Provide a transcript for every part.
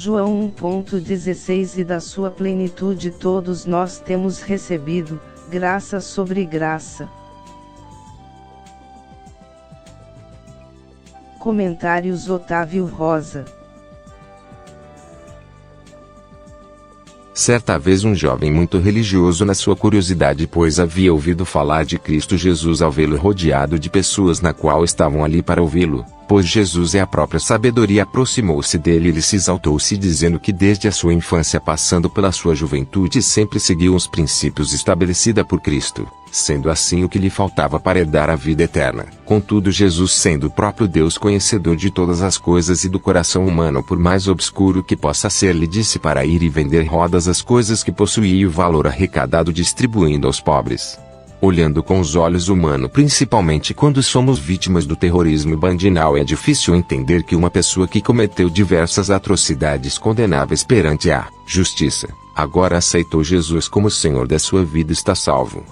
João 1,16 E da sua plenitude todos nós temos recebido, graça sobre graça. Comentários Otávio Rosa. Certa vez um jovem muito religioso, na sua curiosidade, pois havia ouvido falar de Cristo Jesus ao vê-lo rodeado de pessoas na qual estavam ali para ouvi-lo, pois Jesus é a própria sabedoria, aproximou-se dele e ele se exaltou-se, dizendo que desde a sua infância, passando pela sua juventude, sempre seguiu os princípios estabelecida por Cristo, sendo assim o que lhe faltava para herdar a vida eterna. Contudo, Jesus, sendo o próprio Deus, conhecedor de todas as coisas e do coração humano, por mais obscuro que possa ser, lhe disse para ir e vender rodas as coisas que possuía e o valor arrecadado distribuindo aos pobres. Olhando com os olhos humanos, principalmente quando somos vítimas do terrorismo bandinal, é difícil entender que uma pessoa que cometeu diversas atrocidades condenáveis perante a justiça, agora aceitou Jesus como Senhor da sua vida, está salvo.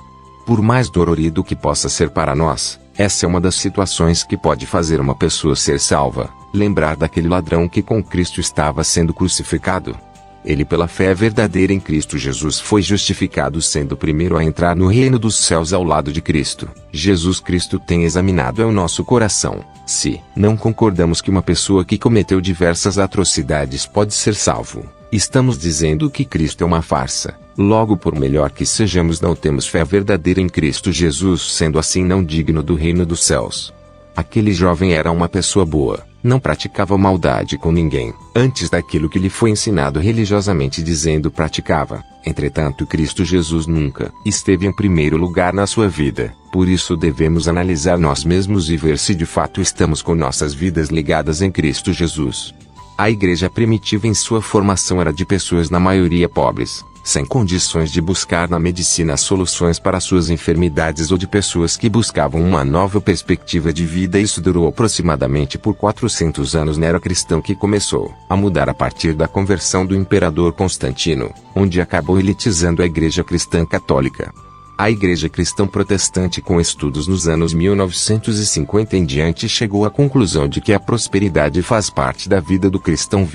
Por mais dolorido que possa ser para nós, essa é uma das situações que pode fazer uma pessoa ser salva: lembrar daquele ladrão que com Cristo estava sendo crucificado. Ele, pela fé verdadeira em Cristo Jesus, foi justificado, sendo o primeiro a entrar no reino dos céus ao lado de Cristo. Jesus Cristo tem examinado o nosso coração. Se não concordamos que uma pessoa que cometeu diversas atrocidades pode ser salvo, estamos dizendo que Cristo é uma farsa. Logo, por melhor que sejamos, não temos fé verdadeira em Cristo Jesus, sendo assim não digno do reino dos céus. Aquele jovem era uma pessoa boa, não praticava maldade com ninguém, antes daquilo que lhe foi ensinado religiosamente dizendo praticava. Entretanto, Cristo Jesus nunca esteve em primeiro lugar na sua vida, por isso devemos analisar nós mesmos e ver se de fato estamos com nossas vidas ligadas em Cristo Jesus. A igreja primitiva em sua formação era de pessoas na maioria pobres, sem condições de buscar na medicina soluções para suas enfermidades, ou de pessoas que buscavam uma nova perspectiva de vida. Isso durou aproximadamente por 400 anos na era cristã, que começou a mudar a partir da conversão do imperador Constantino, onde acabou elitizando a igreja cristã católica. A igreja cristã protestante, com estudos nos anos 1950 em diante, chegou à conclusão de que a prosperidade faz parte da vida do cristão,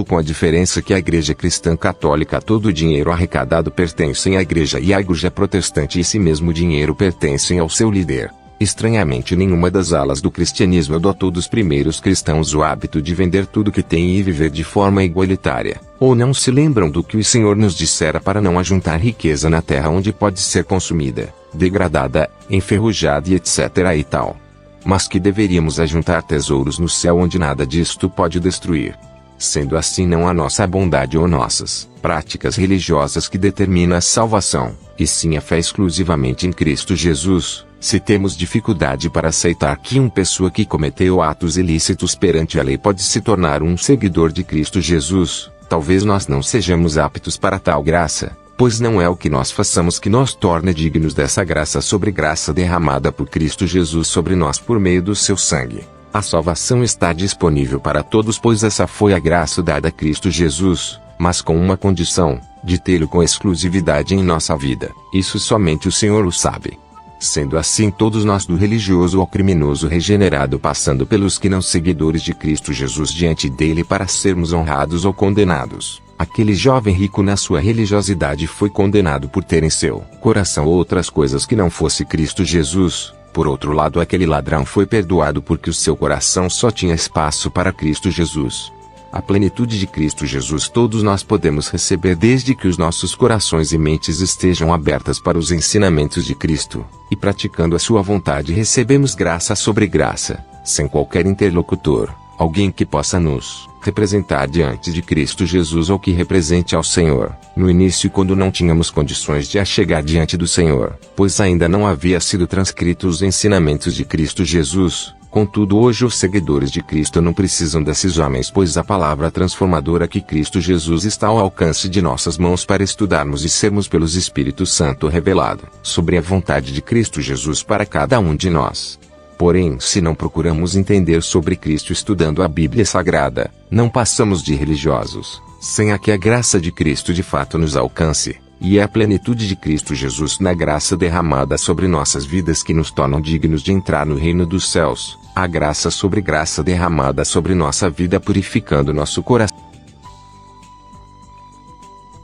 com a diferença que a igreja cristã católica, todo o dinheiro arrecadado pertence à igreja, e a igreja protestante esse mesmo dinheiro pertence ao seu líder. Estranhamente, nenhuma das alas do cristianismo adotou dos primeiros cristãos o hábito de vender tudo que tem e viver de forma igualitária. Ou não se lembram do que o Senhor nos dissera para não ajuntar riqueza na terra, onde pode ser consumida, degradada, enferrujada e etc. e tal. Mas que deveríamos ajuntar tesouros no céu, onde nada disto pode destruir. Sendo assim, não a nossa bondade ou nossas práticas religiosas que determina a salvação, e sim a fé exclusivamente em Cristo Jesus. Se temos dificuldade para aceitar que uma pessoa que cometeu atos ilícitos perante a lei pode se tornar um seguidor de Cristo Jesus, talvez nós não sejamos aptos para tal graça, pois não é o que nós façamos que nos torna dignos dessa graça sobre graça derramada por Cristo Jesus sobre nós por meio do seu sangue. A salvação está disponível para todos, pois essa foi a graça dada a Cristo Jesus, mas com uma condição: de tê-lo com exclusividade em nossa vida. Isso somente o Senhor o sabe. Sendo assim, todos nós, do religioso ao criminoso regenerado, passando pelos que não seguidores de Cristo Jesus, diante dele para sermos honrados ou condenados. Aquele jovem rico, na sua religiosidade, foi condenado por ter em seu coração outras coisas que não fosse Cristo Jesus. Por outro lado, aquele ladrão foi perdoado porque o seu coração só tinha espaço para Cristo Jesus. A plenitude de Cristo Jesus todos nós podemos receber desde que os nossos corações e mentes estejam abertas para os ensinamentos de Cristo, e praticando a sua vontade recebemos graça sobre graça, sem qualquer interlocutor, alguém que possa nos representar diante de Cristo Jesus ou que represente ao Senhor. No início, quando não tínhamos condições de chegar diante do Senhor, pois ainda não havia sido transcritos os ensinamentos de Cristo Jesus. Contudo, hoje os seguidores de Cristo não precisam desses homens, pois a palavra transformadora que Cristo Jesus está ao alcance de nossas mãos para estudarmos e sermos pelos Espírito Santo revelado sobre a vontade de Cristo Jesus para cada um de nós. Porém, se não procuramos entender sobre Cristo estudando a Bíblia Sagrada, não passamos de religiosos, sem a que a graça de Cristo de fato nos alcance. E é a plenitude de Cristo Jesus na graça derramada sobre nossas vidas que nos tornam dignos de entrar no reino dos céus. A graça sobre graça derramada sobre nossa vida, purificando nosso coração.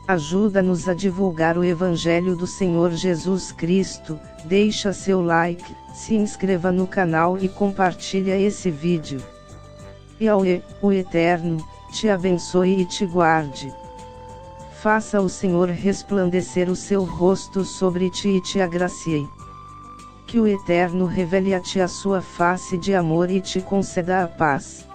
Ajuda-nos a divulgar o Evangelho do Senhor Jesus Cristo, deixa seu like, se inscreva no canal e compartilha esse vídeo. Yahweh, o Eterno, te abençoe e te guarde. Faça o Senhor resplandecer o seu rosto sobre ti e te agracie. Que o Eterno revele a ti a sua face de amor e te conceda a paz.